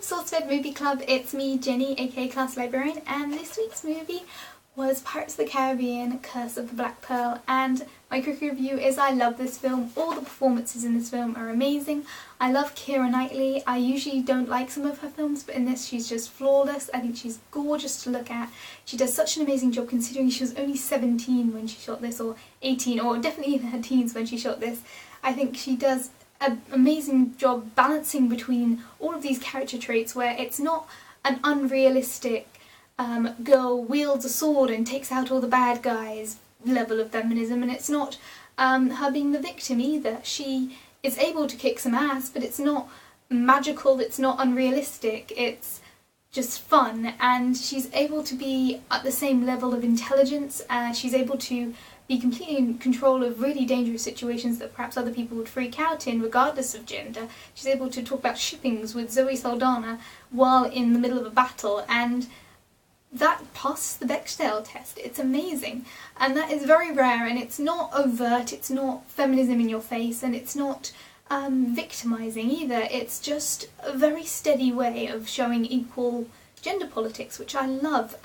SourceFed Movie Club, it's me, Jenny, aka ClassyLibrarian, and this week's movie was Pirates of the Caribbean, Curse of the Black Pearl, and my quick review is I love this film. All the performances in this film are amazing. I love Keira Knightley. I usually don't like some of her films, but in this she's just flawless. I think she's gorgeous to look at. She does such an amazing job considering she was only 17 when she shot this, or 18, or definitely in her teens when she shot this. I think she does an amazing job balancing between all of these character traits where it's not an unrealistic girl wields a sword and takes out all the bad guys level of feminism, and it's not her being the victim either. She is able to kick some ass, but it's not magical, it's not unrealistic, it's just fun, and she's able to be at the same level of intelligence. She's able to be completely in control of really dangerous situations that perhaps other people would freak out in regardless of gender. She's able to talk about shippings with Zoe Saldana while in the middle of a battle, and that passes the Bechdel test. It's amazing, and that is very rare, and it's not overt, it's not feminism in your face, and it's not victimising either. It's just a very steady way of showing equal gender politics, which I love.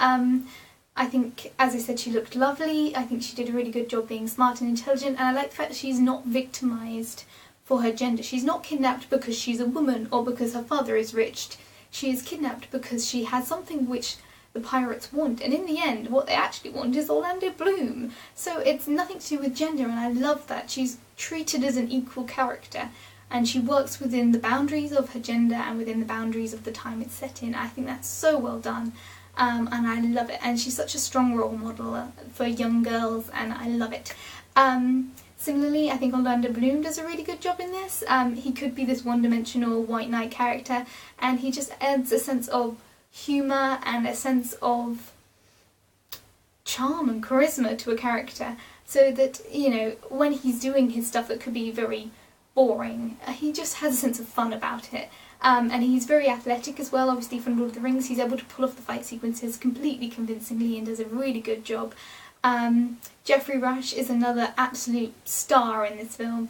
I think, as I said, she looked lovely. I think she did a really good job being smart and intelligent, and I like the fact that she's not victimised for her gender. She's not kidnapped because she's a woman or because her father is rich. She is kidnapped because she has something which the pirates want, and in the end what they actually want is Orlando Bloom. So it's nothing to do with gender, and I love that. She's treated as an equal character, and she works within the boundaries of her gender and within the boundaries of the time it's set in. I think that's so well done. And I love it, and she's such a strong role model for young girls, and I love it. Similarly, I think Orlando Bloom does a really good job in this. He could be this one-dimensional white knight character, and he just adds a sense of humour and a sense of charm and charisma to a character, so that, you know, when he's doing his stuff that could be very boring, he just has a sense of fun about it. And he's very athletic as well, obviously from Lord of the Rings. He's able to pull off the fight sequences completely convincingly and does a really good job. Jeffrey Rush is another absolute star in this film.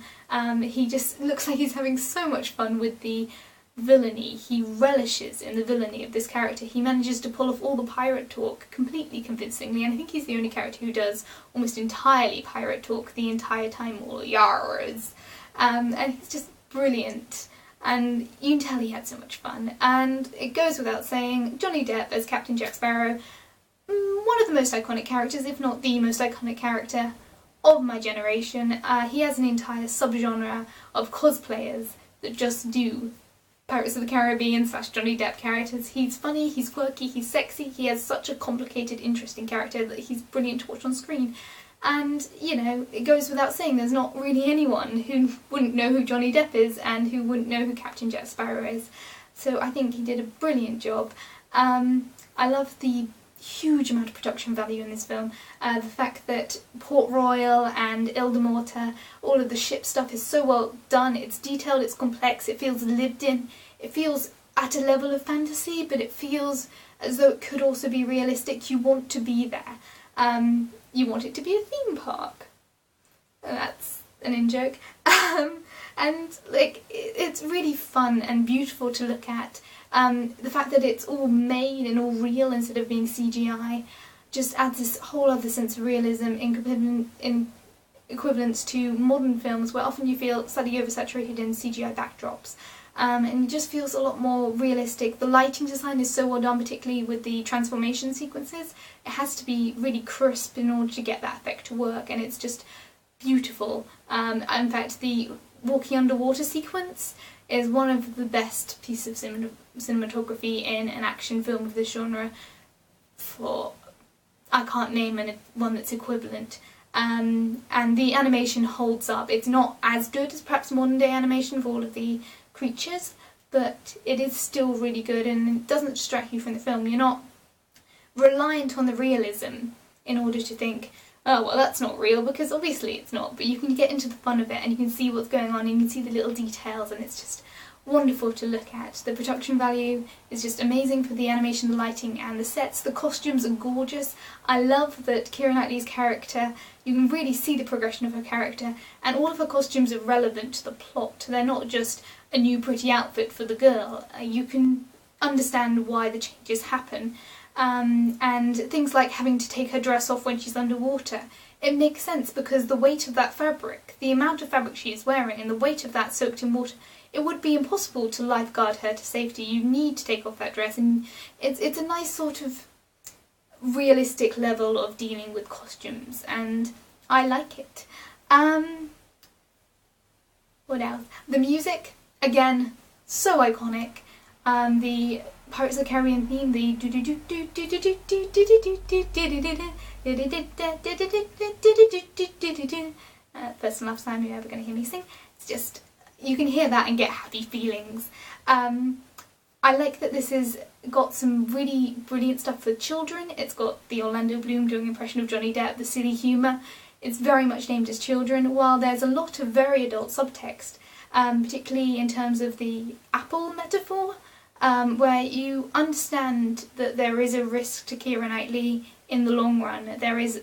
He just looks like he's having so much fun with the villainy. He relishes in the villainy of this character. He manages to pull off all the pirate talk completely convincingly, and I think he's the only character who does almost entirely pirate talk the entire time, all yars. And he's just brilliant. And you can tell he had so much fun. And it goes without saying, Johnny Depp as Captain Jack Sparrow, one of the most iconic characters, if not the most iconic character of my generation. He has an entire subgenre of cosplayers that just do Pirates of the Caribbean / Johnny Depp characters. He's funny, he's quirky, he's sexy, he has such a complicated, interesting character that he's brilliant to watch on screen. And, you know, it goes without saying there's not really anyone who wouldn't know who Johnny Depp is and who wouldn't know who Captain Jack Sparrow is. So I think he did a brilliant job. I love the huge amount of production value in this film. The fact that Port Royal and Ile de Morta, all of the ship stuff is so well done. It's detailed, it's complex, it feels lived in, it feels at a level of fantasy, but it feels as though it could also be realistic. You want to be there. You want it to be a theme park. That's an in-joke. And like, it's really fun and beautiful to look at. The fact that it's all made and all real instead of being CGI just adds this whole other sense of realism in equivalence to modern films, where often you feel slightly oversaturated in CGI backdrops. And it just feels a lot more realistic. The lighting design is so well done, particularly with the transformation sequences. It has to be really crisp in order to get that effect to work, and it's just beautiful. In fact, the walking underwater sequence is one of the best pieces of cinematography in an action film of this genre. I can't name one that's equivalent. And the animation holds up. It's not as good as perhaps modern day animation for all of the creatures, but it is still really good, and it doesn't distract you from the film. You're not reliant on the realism in order to think, oh well, that's not real, because obviously it's not, but you can get into the fun of it and you can see what's going on and you can see the little details, and it's just wonderful to look at. The production value is just amazing for the animation, the lighting and the sets. The costumes are gorgeous. I love that Keira Knightley's character, you can really see the progression of her character, and all of her costumes are relevant to the plot. They're not just a new pretty outfit for the girl. You can understand why the changes happen. And things like having to take her dress off when she's underwater. It makes sense because the weight of that fabric, the amount of fabric she is wearing and the weight of that soaked in water, it would be impossible to lifeguard her to safety. You need to take off that dress, and it's a nice sort of realistic level of dealing with costumes, and I like it. What else? The music, again, so iconic. The Pirates of the Caribbean theme, the first and last time you're ever going to hear me sing. It's just, you can hear that and get happy feelings. I like that this has got some really brilliant stuff for children. It's got the Orlando Bloom doing an impression of Johnny Depp, the silly humour. It's very much aimed at children, while there's a lot of very adult subtext, particularly in terms of the apple metaphor, where you understand that there is a risk to Keira Knightley in the long run. There is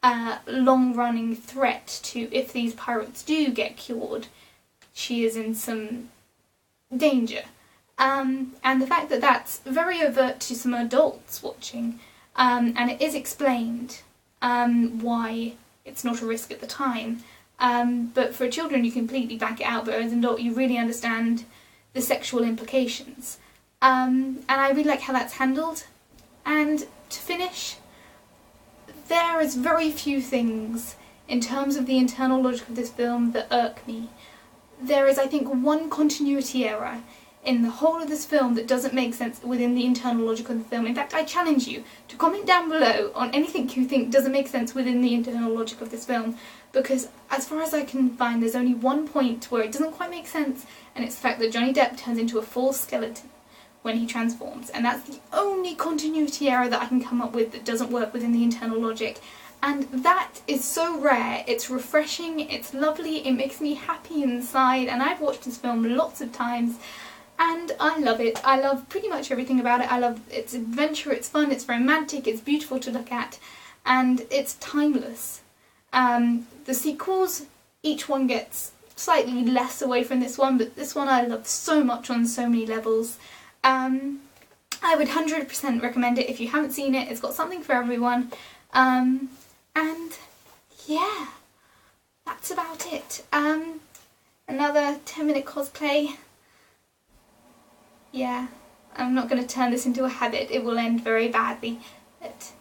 a long-running threat to, if these pirates do get cured, she is in some danger. And the fact that that's very overt to some adults watching, and it is explained why it's not a risk at the time, but for children you completely back it out, but as an adult you really understand the sexual implications. And I really like how that's handled. And to finish, there is very few things in terms of the internal logic of this film that irk me. There is, I think, one continuity error in the whole of this film that doesn't make sense within the internal logic of the film. In fact, I challenge you to comment down below on anything you think doesn't make sense within the internal logic of this film, because as far as I can find, there's only one point where it doesn't quite make sense, and it's the fact that Johnny Depp turns into a full skeleton when he transforms, and that's the only continuity error that I can come up with that doesn't work within the internal logic. And that is so rare, it's refreshing, it's lovely, it makes me happy inside, and I've watched this film lots of times, and I love it. I love pretty much everything about it. I love its adventure, it's fun, it's romantic, it's beautiful to look at, and it's timeless. The sequels, each one gets slightly less away from this one, but this one I love so much on so many levels. I would 100% recommend it if you haven't seen it. It's got something for everyone. And yeah, that's about it. Another 10-minute cosplay. Yeah, I'm not going to turn this into a habit. It will end very badly. But,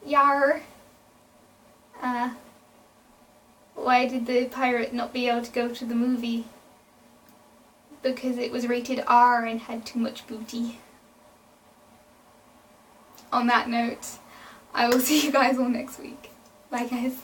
yar. Why did the pirate not be able to go to the movie? Because it was rated R and had too much booty. On that note, I will see you guys all next week. Bye guys.